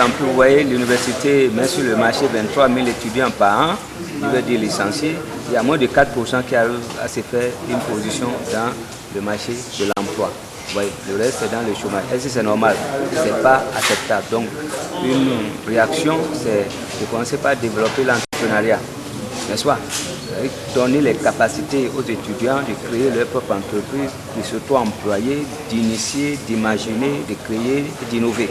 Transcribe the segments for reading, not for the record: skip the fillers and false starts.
Vous voyez, l'université met sur le marché 23 000 étudiants par an, je veux dire licenciés. Il y a moins de 4% qui arrivent à se faire une position dans le marché de l'emploi. Le reste c'est dans le chômage. Est-ce que c'est normal? Ce n'est pas acceptable. Donc une réaction, c'est de commencer par développer l'entrepreneuriat, n'est-ce pas? Donner les capacités aux étudiants de créer leur propre entreprise, de s'auto-employer, d'initier, d'imaginer, de créer et d'innover.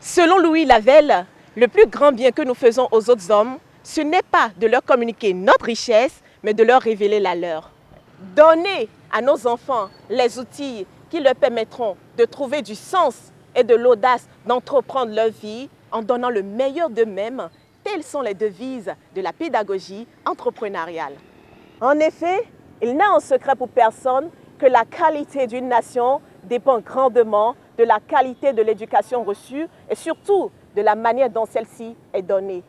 Selon Louis Lavelle, le plus grand bien que nous faisons aux autres hommes, ce n'est pas de leur communiquer notre richesse, mais de leur révéler la leur. Donner à nos enfants les outils qui leur permettront de trouver du sens et de l'audace d'entreprendre leur vie en donnant le meilleur d'eux-mêmes, telles sont les devises de la pédagogie entrepreneuriale. En effet, il n'est un secret pour personne que la qualité d'une nation dépend grandement de la qualité de l'éducation reçue et surtout de la manière dont celle-ci est donnée.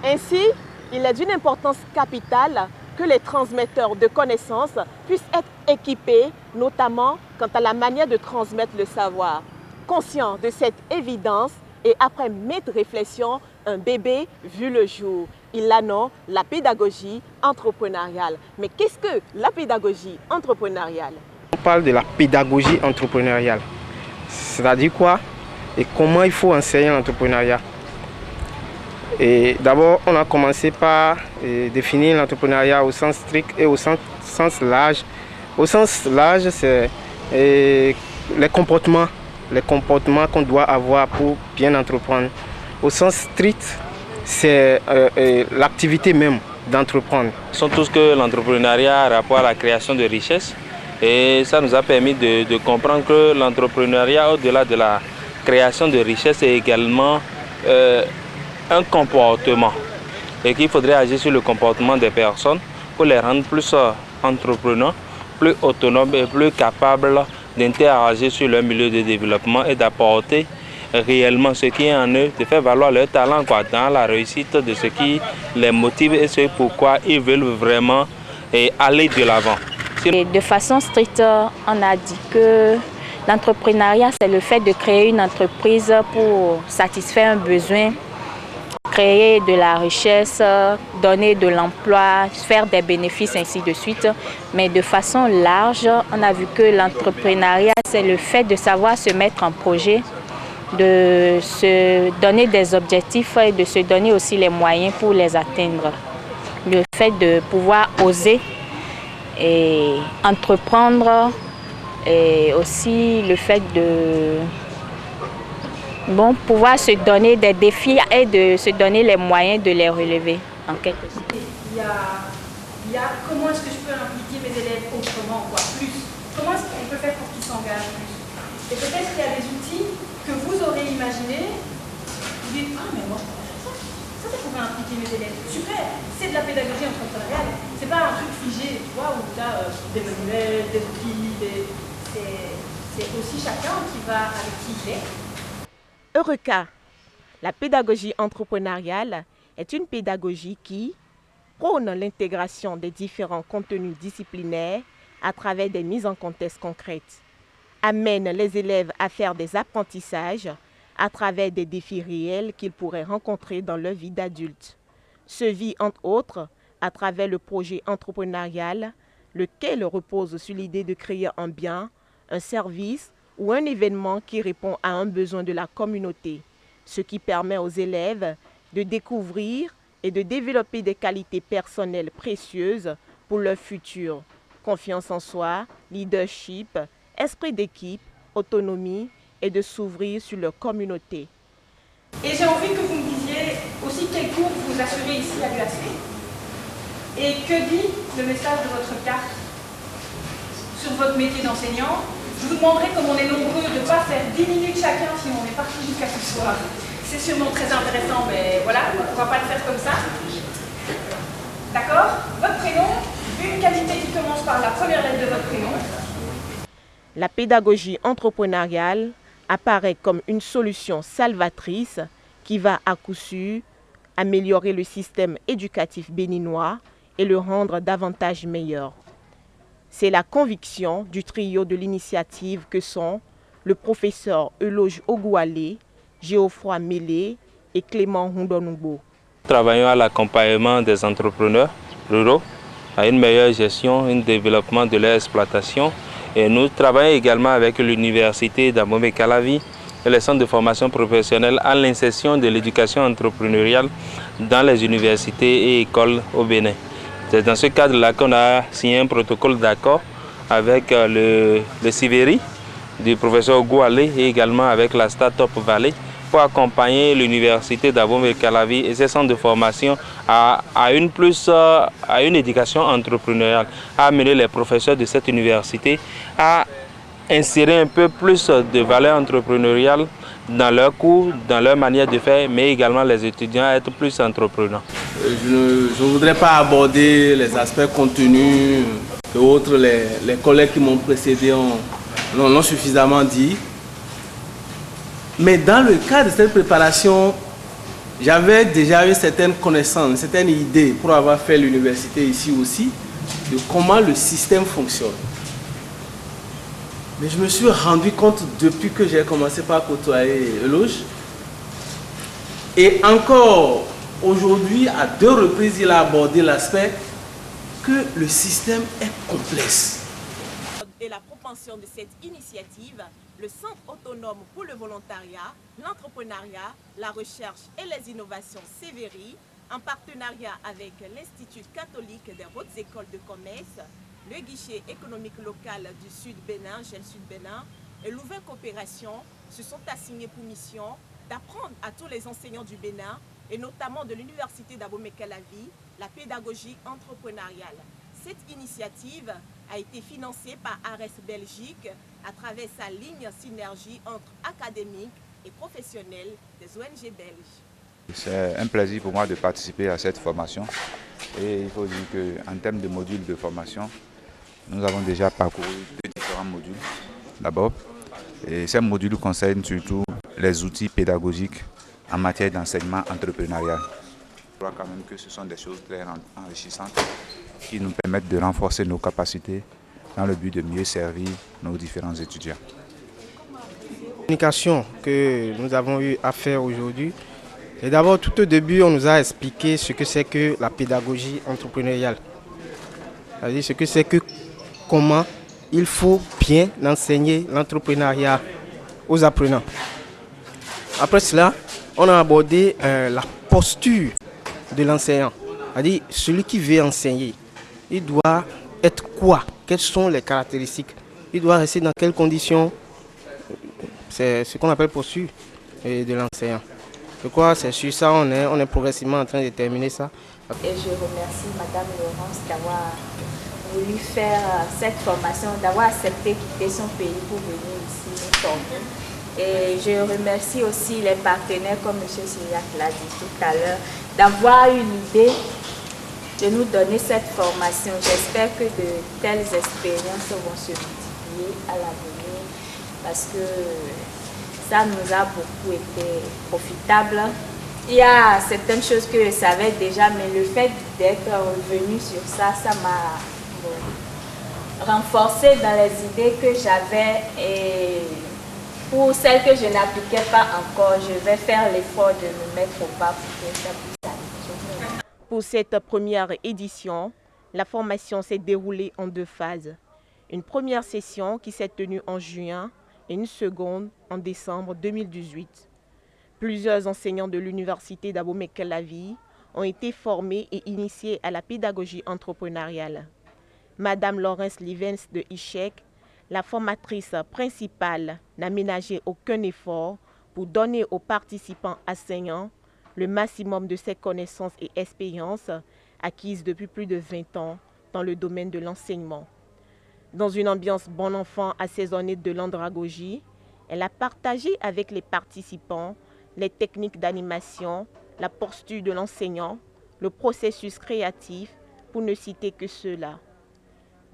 Ainsi, il est d'une importance capitale que les transmetteurs de connaissances puissent être équipés, notamment quant à la manière de transmettre le savoir. Conscient de cette évidence et après maintes réflexions, un bébé vu le jour. Il la nomme la pédagogie entrepreneuriale. Mais qu'est-ce que la pédagogie entrepreneuriale? On parle de la pédagogie entrepreneuriale. C'est-à-dire quoi et comment il faut enseigner l'entrepreneuriat. Et d'abord, on a commencé par définir l'entrepreneuriat au sens strict et au sens large. Au sens large, c'est les comportements qu'on doit avoir pour bien entreprendre. Au sens strict, c'est l'activité même d'entreprendre. Nous savons tous que l'entrepreneuriat a rapport à la création de richesses. Et ça nous a permis de comprendre que l'entrepreneuriat, au-delà de la création de richesses, est également un comportement. Et qu'il faudrait agir sur le comportement des personnes pour les rendre plus entrepreneurs, plus autonomes et plus capables d'interagir sur leur milieu de développement et d'apporter réellement ce qui est en eux, de faire valoir leur talent dans la réussite de ce qui les motive et ce pourquoi ils veulent vraiment aller de l'avant. De façon stricte, on a dit que l'entrepreneuriat, c'est le fait de créer une entreprise pour satisfaire un besoin, créer de la richesse, donner de l'emploi, faire des bénéfices, ainsi de suite. Mais de façon large, on a vu que l'entrepreneuriat, c'est le fait de savoir se mettre en projet, de se donner des objectifs et de se donner aussi les moyens pour les atteindre. Le fait de pouvoir oser et entreprendre et aussi le fait de pouvoir se donner des défis et de se donner les moyens de les relever en quelque sorte. Il y a comment est-ce que je peux impliquer mes élèves autrement, plus? Comment est-ce qu'on peut faire pour qu'ils s'engagent plus? Et peut-être qu'il y a des outils que vous aurez imaginés, vous dites, ah mais moi je pourrais faire ça. Ça pourrait impliquer mes élèves. Super, c'est de la pédagogie entrepreneuriale. C'est pas un truc figé, tu vois, où tu as des manuels, des outils, c'est aussi chacun qui va avec qui il est. Eureka, la pédagogie entrepreneuriale est une pédagogie qui prône l'intégration des différents contenus disciplinaires à travers des mises en contexte concrètes, amène les élèves à faire des apprentissages à travers des défis réels qu'ils pourraient rencontrer dans leur vie d'adulte. Se vit entre autres à travers le projet entrepreneurial, lequel repose sur l'idée de créer un bien, un service ou un événement qui répond à un besoin de la communauté, ce qui permet aux élèves de découvrir et de développer des qualités personnelles précieuses pour leur futur. Confiance en soi, leadership, esprit d'équipe, autonomie et de s'ouvrir sur leur communauté. Et j'ai envie que vous me disiez aussi quel cours vous assurez ici à l'UAC et que dit le message de votre carte sur votre métier d'enseignant. Je vous demanderai, comme on est nombreux, de ne pas faire 10 minutes chacun si on est parti jusqu'à ce soir. C'est sûrement très intéressant, mais voilà, on ne va pas le faire comme ça. D'accord? Votre prénom, une qualité par la première lettre de votre prénom. La pédagogie entrepreneuriale apparaît comme une solution salvatrice qui va à coup sûr améliorer le système éducatif béninois et le rendre davantage meilleur. C'est la conviction du trio de l'initiative que sont le professeur Eloge Ogoualé, Geoffroy Mélé et Clément Rondonoubo. Nous travaillons à l'accompagnement des entrepreneurs ruraux, à une meilleure gestion, un développement de leur exploitation. Et nous travaillons également avec l'université d'Abomey-Calavi et les centres de formation professionnelle à l'insertion de l'éducation entrepreneuriale dans les universités et écoles au Bénin. C'est dans ce cadre-là qu'on a signé un protocole d'accord avec le CIVERI du professeur Ogoualé et également avec la Start-up Valley pour accompagner l'université d'Abomey-Calavi et ses centres de formation à une éducation entrepreneuriale, à amener les professeurs de cette université à insérer un peu plus de valeur entrepreneuriale dans leurs cours, dans leur manière de faire, mais également les étudiants à être plus entrepreneurs. Je ne voudrais pas aborder les aspects contenus et autres, les collègues qui m'ont précédé l'ont suffisamment dit. Mais dans le cadre de cette préparation, j'avais déjà eu certaines connaissances, certaines idées pour avoir fait l'université ici aussi, de comment le système fonctionne. Mais je me suis rendu compte depuis que j'ai commencé par côtoyer Eloge. Et encore aujourd'hui, à 2 reprises, il a abordé l'aspect que le système est complexe. Et la propension de cette initiative, le Centre autonome pour le volontariat, l'entrepreneuriat, la recherche et les innovations CIVERI, en partenariat avec l'Institut catholique des hautes écoles de commerce, le guichet économique local du Sud Bénin, GEL Sud Bénin, et l'Ouvert Coopération se sont assignés pour mission d'apprendre à tous les enseignants du Bénin, et notamment de l'Université d'Abomey-Calavi, la pédagogie entrepreneuriale. Cette initiative a été financée par ARES Belgique à travers sa ligne synergie entre académiques et professionnels des ONG belges. C'est un plaisir pour moi de participer à cette formation. Et il faut dire qu'en termes de modules de formation, nous avons déjà parcouru 2 différents modules d'abord. Et ces modules concernent surtout les outils pédagogiques en matière d'enseignement entrepreneurial. Je crois quand même que ce sont des choses très enrichissantes qui nous permettent de renforcer nos capacités dans le but de mieux servir nos différents étudiants. La communication que nous avons eu à faire aujourd'hui, et d'abord tout au début on nous a expliqué ce que c'est que la pédagogie entrepreneuriale. C'est-à-dire ce que c'est que comment il faut bien enseigner l'entrepreneuriat aux apprenants. Après cela, on a abordé la posture de l'enseignant. C'est-à-dire celui qui veut enseigner, il doit être quoi? Quelles sont les caractéristiques? Il doit rester dans quelles conditions? C'est ce qu'on appelle posture de l'enseignant. Je crois que c'est sur ça on est progressivement en train de terminer ça. Et je remercie Madame Laurence d'avoir voulu faire cette formation, d'avoir accepté quitter son pays pour venir ici nous former. Et je remercie aussi les partenaires comme M. Syriac l'a dit tout à l'heure, d'avoir eu l'idée de nous donner cette formation. J'espère que de telles expériences vont se multiplier à l'avenir parce que ça nous a beaucoup été profitable. Il y a certaines choses que je savais déjà, mais le fait d'être revenu sur ça, ça m'a renforcé dans les idées que j'avais. Et pour celles que je n'appliquais pas encore, je vais faire l'effort de me mettre au pas pour que ça puisse aller. Pour cette première édition, la formation s'est déroulée en 2 phases. Une première session qui s'est tenue en juin et une seconde en décembre 2018. Plusieurs enseignants de l'université d'Abomey-Calavi ont été formés et initiés à la pédagogie entrepreneuriale. Madame Laurence Livens de Ishek, la formatrice principale, n'a ménagé aucun effort pour donner aux participants enseignants le maximum de ses connaissances et expériences acquises depuis plus de 20 ans dans le domaine de l'enseignement. Dans une ambiance bon enfant assaisonnée de l'andragogie, elle a partagé avec les participants les techniques d'animation, la posture de l'enseignant, le processus créatif, pour ne citer que cela.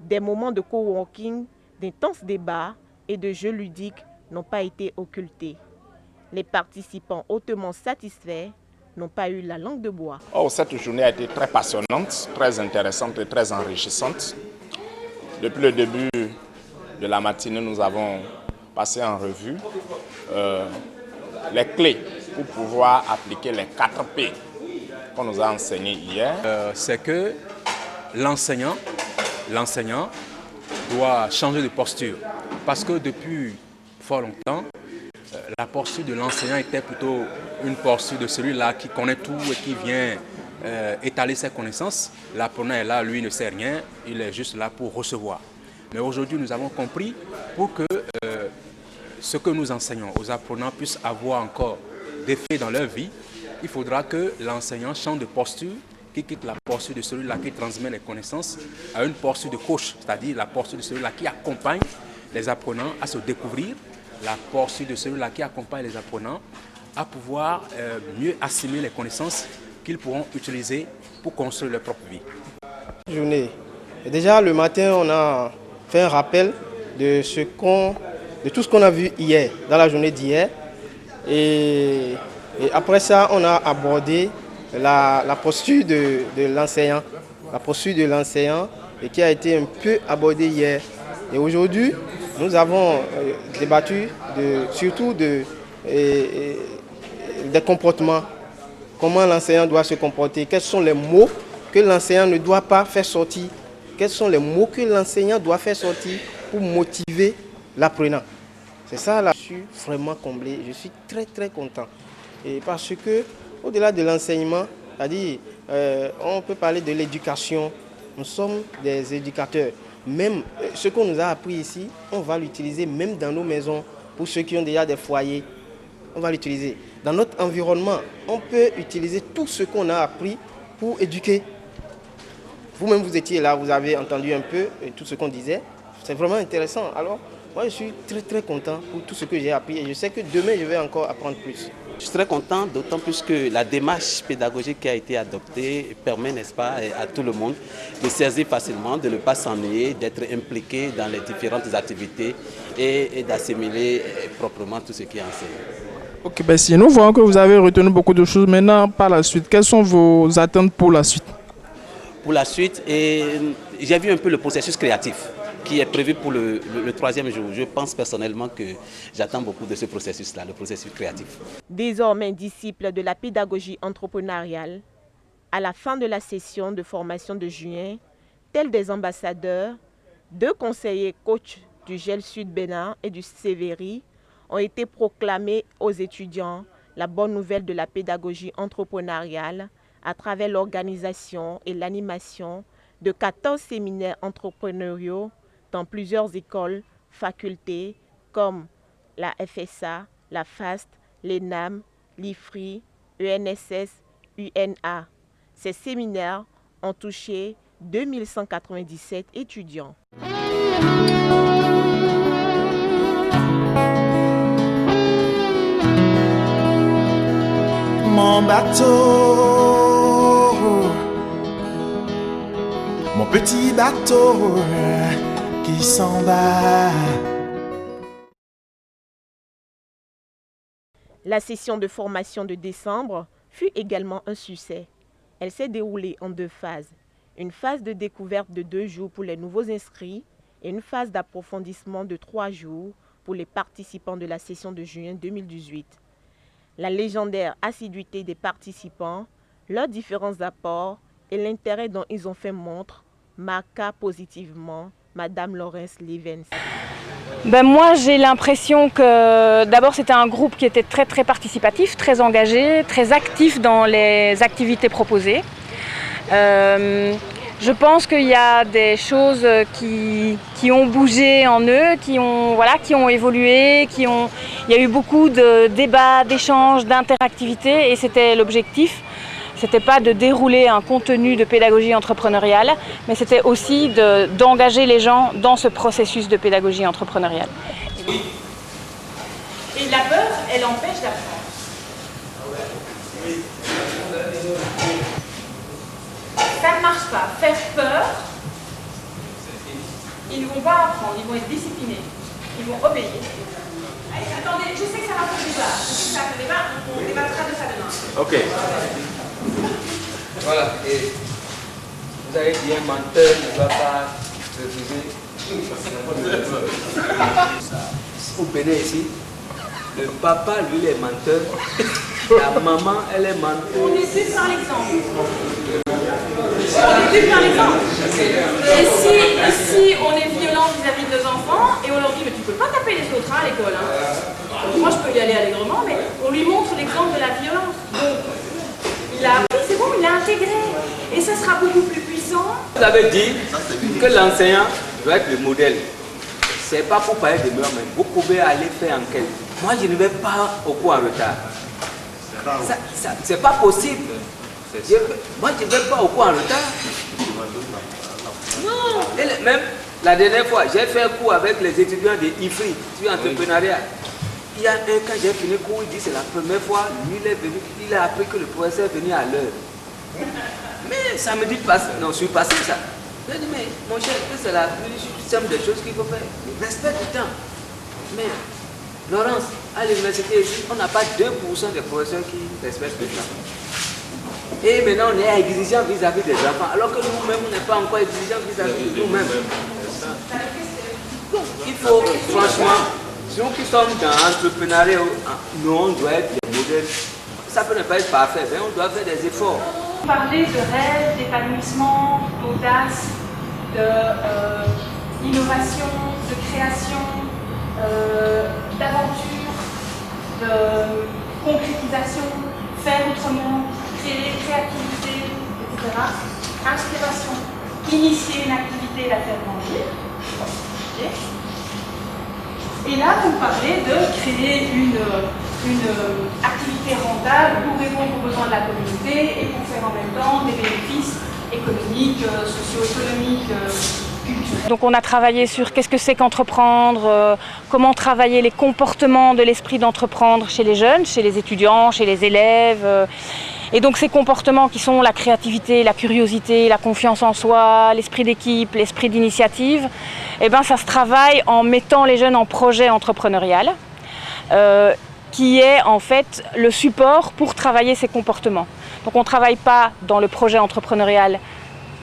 Des moments de coworking, d'intenses débats et de jeux ludiques n'ont pas été occultés. Les participants hautement satisfaits n'ont pas eu la langue de bois. Oh, cette journée a été très passionnante, très intéressante et très enrichissante. Depuis le début de la matinée, nous avons passé en revue les clés pour pouvoir appliquer les 4 P qu'on nous a enseignés hier. C'est que l'enseignant doit changer de posture. Parce que depuis fort longtemps, la posture de l'enseignant était plutôt une posture de celui-là qui connaît tout et qui vient étaler ses connaissances. L'apprenant est là, lui ne sait rien, il est juste là pour recevoir. Mais aujourd'hui, nous avons compris pour que ce que nous enseignons aux apprenants puisse avoir encore d'effet dans leur vie, il faudra que l'enseignant change de posture, qui quitte la posture de celui-là qui transmet les connaissances à une posture de coach, c'est-à-dire la posture de celui-là qui accompagne les apprenants à se découvrir, la posture de celui-là qui accompagne les apprenants à pouvoir mieux assimiler les connaissances qu'ils pourront utiliser pour construire leur propre vie. Journée. Et déjà le matin, on a fait un rappel de tout ce qu'on a vu hier, dans la journée d'hier. Et après ça, on a abordé la posture de l'enseignant. La posture de l'enseignant qui a été un peu abordée hier. Et aujourd'hui, nous avons débattu surtout des comportements. Comment l'enseignant doit se comporter, quels sont les mots que l'enseignant ne doit pas faire sortir, quels sont les mots que l'enseignant doit faire sortir pour motiver l'apprenant. C'est ça là, je suis vraiment comblé, je suis très content. Et parce que au-delà de l'enseignement, c'est-à-dire on peut parler de l'éducation, nous sommes des éducateurs. Même ce qu'on nous a appris ici, on va l'utiliser même dans nos maisons, pour ceux qui ont déjà des foyers, on va l'utiliser. Dans notre environnement, on peut utiliser tout ce qu'on a appris pour éduquer. Vous-même, vous étiez là, vous avez entendu un peu tout ce qu'on disait. C'est vraiment intéressant. Alors, moi, je suis très content pour tout ce que j'ai appris et je sais que demain, je vais encore apprendre plus. Je suis très content, d'autant plus que la démarche pédagogique qui a été adoptée permet, n'est-ce pas, à tout le monde de saisir facilement, de ne pas s'ennuyer, d'être impliqué dans les différentes activités et d'assimiler proprement tout ce qui est enseigné. Ok, ben si nous voyons que vous avez retenu beaucoup de choses, maintenant par la suite, quelles sont vos attentes pour la suite? Pour la suite, j'ai vu un peu le processus créatif qui est prévu pour le 3e jour. Je pense personnellement que j'attends beaucoup de ce processus-là, le processus créatif. Désormais disciples de la pédagogie entrepreneuriale, à la fin de la session de formation de juin, tels des ambassadeurs, 2 conseillers coachs du GEL Sud Bénin et du CVRI ont été proclamés aux étudiants la bonne nouvelle de la pédagogie entrepreneuriale à travers l'organisation et l'animation de 14 séminaires entrepreneuriaux dans plusieurs écoles, facultés comme la FSA, la FAST, l'ENAM, l'IFRI, ENSS, UNA. Ces séminaires ont touché 2197 étudiants. Mon bateau, mon petit bateau qui s'en va. La session de formation de décembre fut également un succès. Elle s'est déroulée en 2 phases. Une phase de découverte de 2 jours pour les nouveaux inscrits et une phase d'approfondissement de 3 jours pour les participants de la session de juin 2018. La légendaire assiduité des participants, leurs différents apports et l'intérêt dont ils ont fait montre marqua positivement Madame Laurence Levens. Moi, j'ai l'impression que d'abord c'était un groupe qui était très participatif, très engagé, très actif dans les activités proposées. Je pense qu'il y a des choses qui ont bougé en eux, qui ont évolué, il y a eu beaucoup de débats, d'échanges, d'interactivité et c'était l'objectif. C'était pas de dérouler un contenu de pédagogie entrepreneuriale, mais c'était aussi d'engager les gens dans ce processus de pédagogie entrepreneuriale. Et la peur, elle empêche d'apprendre. Ça ne marche pas. Faire peur, vont pas apprendre, ils vont être disciplinés, ils vont obéir. Allez, attendez, je sais que ça va faire débat, je sais que ça va faire débat, on débattra de ça demain. Ok. Voilà, et vous avez dit un menteur ne doit pas refuser. Au Bénin ici, le papa, lui, il est menteur. La maman, elle est menteur. On éduque par l'exemple. On éduque par l'exemple. Et si on est violent vis-à-vis de nos enfants, et on leur dit, mais tu peux pas taper les autres à l'école. Moi, je peux y aller allègrement, mais on lui montre l'exemple de la violence. Donc, il a appris, c'est bon, il a intégré. Et ça sera beaucoup plus puissant. Vous avez dit que l'enseignant doit être le modèle. C'est pas pour parler de mœurs, mais vous pouvez aller faire enquête. Moi, je ne vais pas au cours en retard. C'est pas possible. Moi, je ne vais pas au cours en retard. Non. Et même la dernière fois, j'ai fait un cours avec les étudiants de IFRI sur l'entrepreneuriat. Il y a un, quand j'ai fini le cours, il dit c'est la première fois, lui il est venu, il a appris que le professeur venait à l'heure. Mais ça me dit pas, non, je suis passé ça. Je dis, mais mon cher, c'est la plus simple des choses qu'il faut faire. Respect du temps. Mais, Laurence, à l'université ici, on n'a pas 2% des professeurs qui respectent le temps. Et maintenant, on est exigeant vis-à-vis des enfants, alors que nous-mêmes, on n'est pas encore exigeant vis-à-vis de nous-mêmes. Donc, il faut, franchement, nous qui sommes dans l'entrepreneuriat, nous, on doit être des modèles. Ça peut ne pas être parfait, mais on doit faire des efforts. Parler de rêve, d'épanouissement, d'audace, d'innovation, de création, d'aventure, de concrétisation, faire autrement, créer, créativité, etc. Inspiration, initier une activité et la faire grandir. Okay. Et là, vous parlez de créer une activité rentable pour répondre aux besoins de la communauté et pour faire en même temps des bénéfices économiques, socio-économiques, culturels. Donc on a travaillé sur qu'est-ce que c'est qu'entreprendre, comment travailler les comportements de l'esprit d'entreprendre chez les jeunes, chez les étudiants, chez les élèves. Et donc ces comportements qui sont la créativité, la curiosité, la confiance en soi, l'esprit d'équipe, l'esprit d'initiative, eh ben, ça se travaille en mettant les jeunes en projet entrepreneurial. Qui est en fait le support pour travailler ces comportements. Donc on ne travaille pas dans le projet entrepreneurial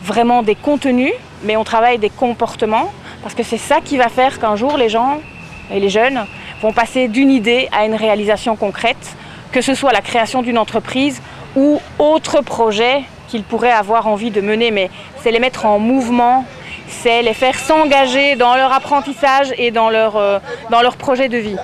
vraiment des contenus, mais on travaille des comportements, parce que c'est ça qui va faire qu'un jour les gens et les jeunes vont passer d'une idée à une réalisation concrète, que ce soit la création d'une entreprise ou autre projet qu'ils pourraient avoir envie de mener, mais c'est les mettre en mouvement, c'est les faire s'engager dans leur apprentissage et dans leur projet de vie.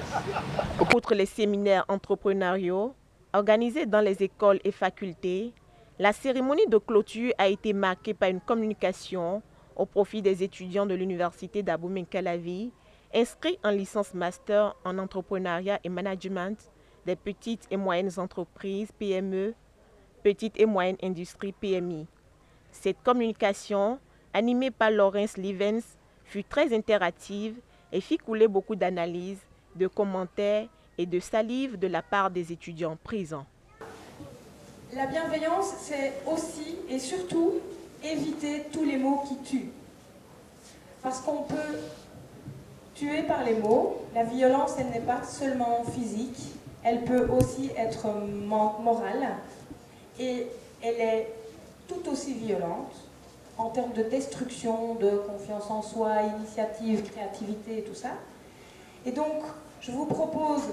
Outre les séminaires entrepreneuriaux organisés dans les écoles et facultés, la cérémonie de clôture a été marquée par une communication au profit des étudiants de l'université d'Abomey-Calavi, inscrits en licence master en entrepreneuriat et management des petites et moyennes entreprises PME, petites et moyennes industries PMI. Cette communication, animée par Laurence Livens, fut très interactive et fit couler beaucoup d'analyses, de commentaires et de salive de la part des étudiants présents. La bienveillance, c'est aussi et surtout éviter tous les mots qui tuent. Parce qu'on peut tuer par les mots. La violence, elle n'est pas seulement physique, elle peut aussi être morale. Et elle est tout aussi violente en termes de destruction, de confiance en soi, initiative, créativité et tout ça. Et donc, je vous propose,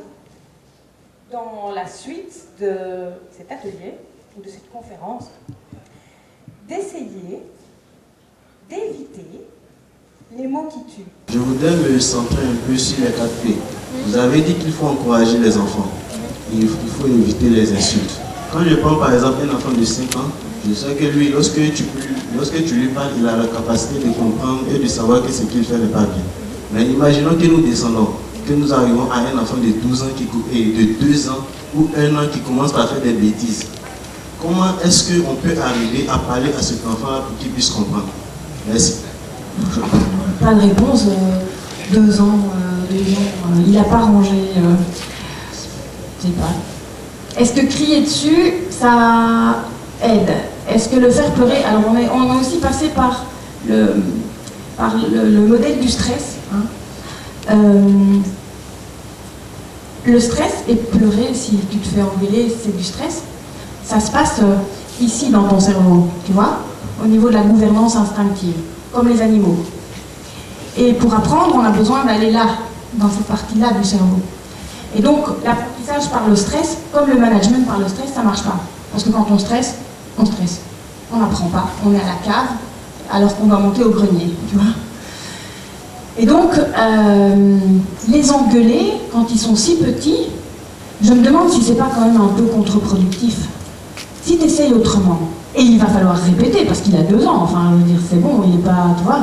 dans la suite de cet atelier, ou de cette conférence, d'essayer d'éviter les mots qui tuent. Je voudrais me centrer un peu sur les 4 P. Vous avez dit qu'il faut encourager les enfants. Il faut éviter les insultes. Quand je prends par exemple un enfant de 5 ans, je sais que lui, lorsque tu lui parles, il a la capacité de comprendre et de savoir que ce qu'il fait n'est pas bien. Mais imaginons que nous descendons, que nous arrivons à un enfant de 12 ans et de 2 ans ou 1 an qui commence à faire des bêtises. Comment est-ce qu'on peut arriver à parler à cet enfant pour qu'il puisse comprendre? Merci. Pas de réponse. 2 ans, il n'a pas rangé. Je sais pas. Est-ce que crier dessus, ça aide? Est-ce que le faire pleurer? Alors on est aussi passé par par le modèle du stress. Hein. Le stress, et pleurer si tu te fais engueuler, c'est du stress. Ça se passe ici dans ton cerveau, tu vois, au niveau de la gouvernance instinctive, comme les animaux. Et pour apprendre, on a besoin d'aller là, dans cette partie-là du cerveau. Et donc, l'apprentissage par le stress, comme le management par le stress, ça ne marche pas. Parce que quand on stresse, on stresse. On n'apprend pas. On est à la cave, alors qu'on va monter au grenier, tu vois. Et donc, les engueuler, quand ils sont si petits, je me demande si c'est pas quand même un peu contre-productif. Si tu essayes autrement, et il va falloir répéter, parce qu'il a 2 ans, enfin, je veux dire, c'est bon, il n'est pas, tu vois.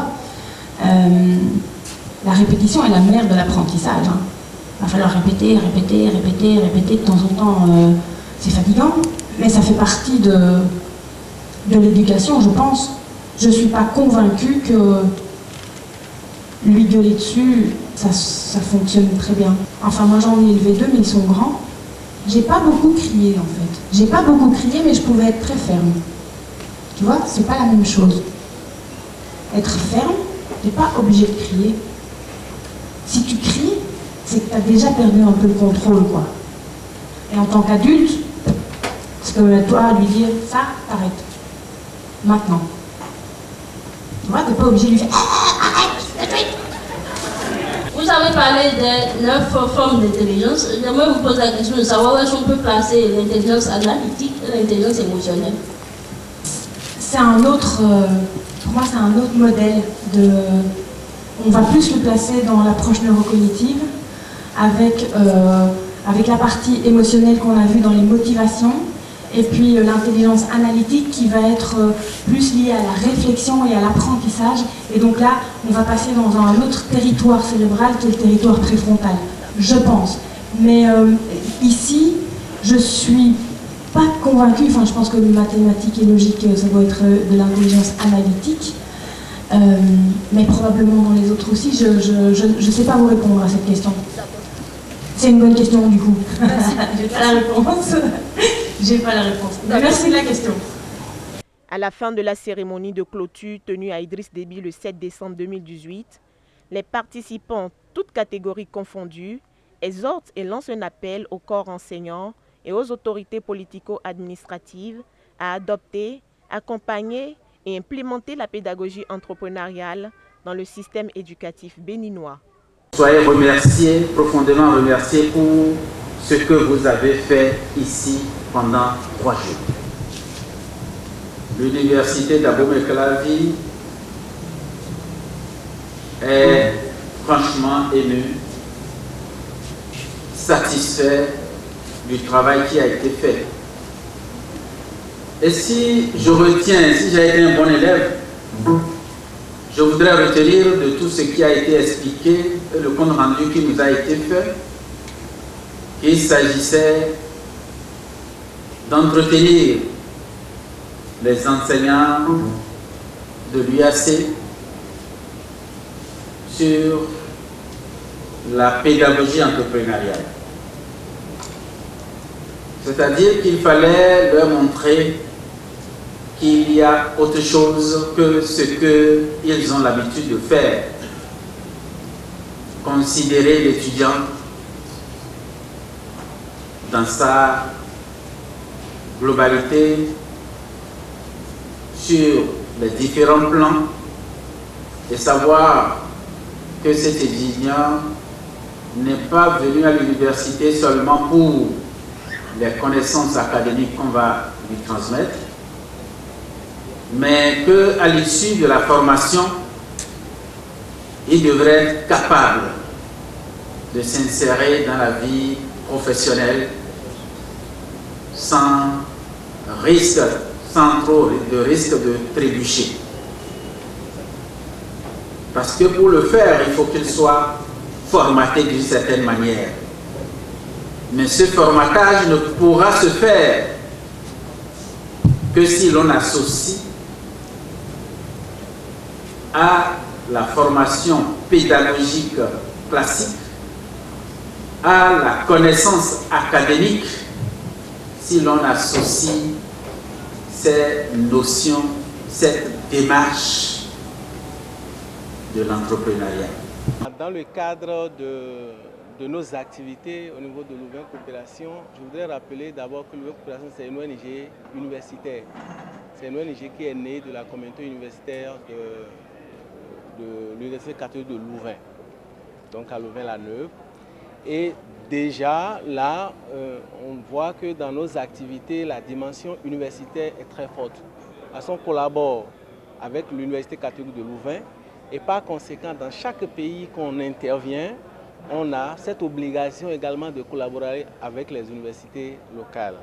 La répétition est la mère de l'apprentissage. Hein. Il va falloir répéter, répéter, répéter, répéter, de temps en temps, c'est fatigant, mais ça fait partie de l'éducation, je pense. Je ne suis pas convaincue que lui gueuler dessus, ça fonctionne très bien. Enfin, moi j'en ai élevé 2, mais ils sont grands. J'ai pas beaucoup crié, en fait. J'ai pas beaucoup crié, mais je pouvais être très ferme. Tu vois, c'est pas la même chose. Être ferme, t'es pas obligé de crier. Si tu cries, c'est que tu as déjà perdu un peu le contrôle, quoi. Et en tant qu'adulte, c'est comme toi lui dire, ça, t'arrêtes. Maintenant. Tu vois, t'es pas obligé de lui faire, arrête. Vous avez parlé des 9 formes d'intelligence. J'aimerais vous poser la question de savoir où est-ce qu'on peut placer l'intelligence analytique et l'intelligence émotionnelle. C'est un autre, pour moi c'est un autre modèle de... On va plus le placer dans l'approche neurocognitive avec la partie émotionnelle qu'on a vue dans les motivations et puis l'intelligence analytique qui va être plus liée à la réflexion et à l'apprentissage. Et donc là, on va passer dans un autre territoire cérébral qui est le territoire préfrontal, je pense. Mais ici, je suis pas convaincue, enfin je pense que mathématiques et logique, ça doit être de l'intelligence analytique, mais probablement dans les autres aussi, je ne sais pas vous répondre à cette question. C'est une bonne question du coup. J'ai pas la réponse. J'ai pas la réponse. Merci de la question. À la fin de la cérémonie de clôture tenue à Idriss Déby le 7 décembre 2018, les participants, toutes catégories confondues, exhortent et lancent un appel au corps enseignant et aux autorités politico-administratives à adopter, accompagner et implémenter la pédagogie entrepreneuriale dans le système éducatif béninois. Soyez remerciés, profondément remerciés pour ce que vous avez fait ici pendant 3 jours. L'université d'Abomey-Calavi est franchement émue, satisfait du travail qui a été fait. Et si je retiens, si j'ai été un bon élève, je voudrais retenir de tout ce qui a été expliqué, le compte rendu qui nous a été fait, qu'il s'agissait d'entretenir les enseignants de l'UAC sur la pédagogie entrepreneuriale. C'est-à-dire qu'il fallait leur montrer qu'il y a autre chose que ce qu'ils ont l'habitude de faire. Considérer l'étudiant dans sa globalité sur les différents plans et savoir que cet étudiant n'est pas venu à l'université seulement pour les connaissances académiques qu'on va lui transmettre, mais qu'à l'issue de la formation, il devrait être capable de s'insérer dans la vie professionnelle sans risque, sans trop de risque de trébucher. Parce que pour le faire, il faut qu'il soit formaté d'une certaine manière. Mais ce formatage ne pourra se faire que si l'on associe à la formation pédagogique classique, à la connaissance académique, si l'on associe ces notions, cette démarche de l'entrepreneuriat. Dans le cadre de nos activités au niveau de Louvain Coopération, je voudrais rappeler d'abord que Louvain Coopération, c'est une ONG universitaire. C'est une ONG qui est née de la communauté universitaire de l'Université catholique de Louvain, donc à Louvain-la-Neuve. Et déjà, là, on voit que dans nos activités, la dimension universitaire est très forte. Parce qu'on collabore avec l'Université catholique de Louvain et par conséquent, dans chaque pays qu'on intervient, on a cette obligation également de collaborer avec les universités locales.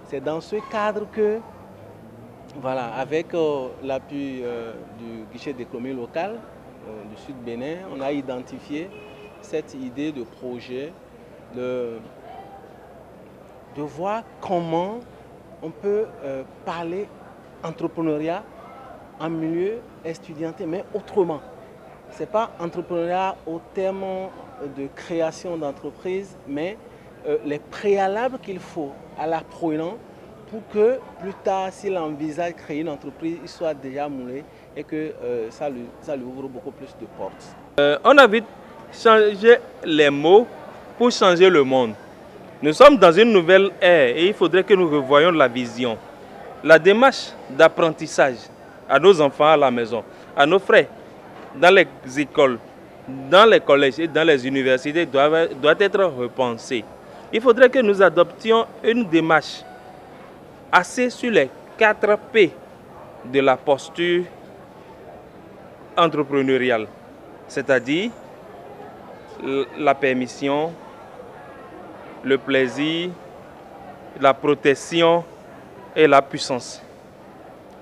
C'est dans ce cadre que, voilà, avec l'appui du guichet d'économie locale du Sud Bénin, on a identifié cette idée de projet de voir comment on peut parler entrepreneuriat en milieu estudiantin, mais autrement. Ce n'est pas entrepreneuriat au terme de création d'entreprise, mais les préalables qu'il faut à l'apprenant pour que plus tard, s'il envisage de créer une entreprise, il soit déjà moulé et que ça lui ouvre beaucoup plus de portes. On a vite changé les mots pour changer le monde. Nous sommes dans une nouvelle ère et il faudrait que nous revoyions la vision. La démarche d'apprentissage à nos enfants à la maison, à nos frères, dans les écoles, dans les collèges et dans les universités doit être repensée. Il faudrait que nous adoptions une démarche axée sur les 4 P de la posture entrepreneuriale, c'est-à-dire la permission, le plaisir, la protection et la puissance.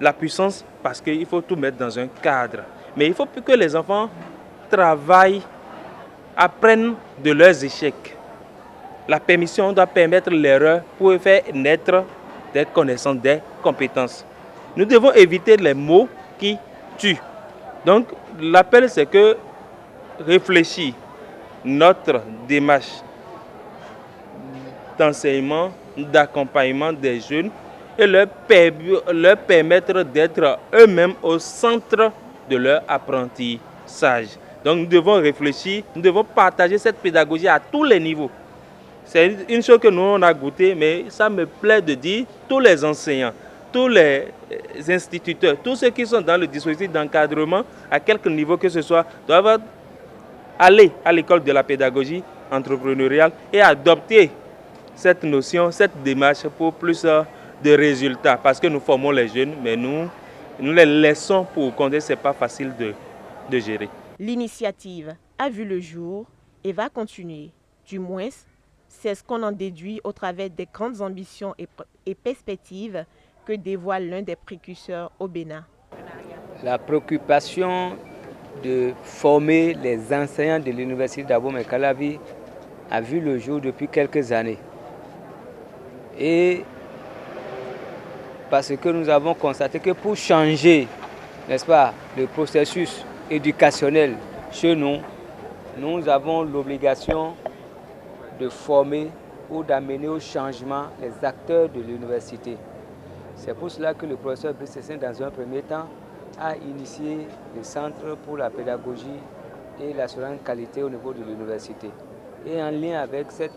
La puissance parce qu'il faut tout mettre dans un cadre. Mais il faut que les enfants travaillent, apprennent de leurs échecs. La permission doit permettre l'erreur pour faire naître des connaissances, des compétences. Nous devons éviter les mots qui tuent. Donc l'appel c'est que réfléchir notre démarche d'enseignement, d'accompagnement des jeunes et leur permettre d'être eux-mêmes au centre de leur apprentissage. Donc nous devons réfléchir, nous devons partager cette pédagogie à tous les niveaux. C'est une chose que nous on a goûté, mais ça me plaît de dire tous les enseignants, tous les instituteurs, tous ceux qui sont dans le dispositif d'encadrement, à quelque niveau que ce soit, doivent aller à l'école de la pédagogie entrepreneuriale et adopter cette notion, cette démarche pour plus de résultats. Parce que nous formons les jeunes, mais nous les laissons pour compter, ce n'est pas facile de gérer. L'initiative a vu le jour et va continuer. Du moins, c'est ce qu'on en déduit au travers des grandes ambitions et perspectives que dévoile l'un des précurseurs au Bénin. La préoccupation de former les enseignants de l'université d'Abomey-Calavi a vu le jour depuis quelques années. Et parce que nous avons constaté que pour changer, n'est-ce pas, le processus éducationnel chez nous, nous avons l'obligation de former ou d'amener au changement les acteurs de l'université. C'est pour cela que le professeur Brice Sessin, dans un premier temps, a initié le Centre pour la pédagogie et l'assurance qualité au niveau de l'université. Et en lien avec cette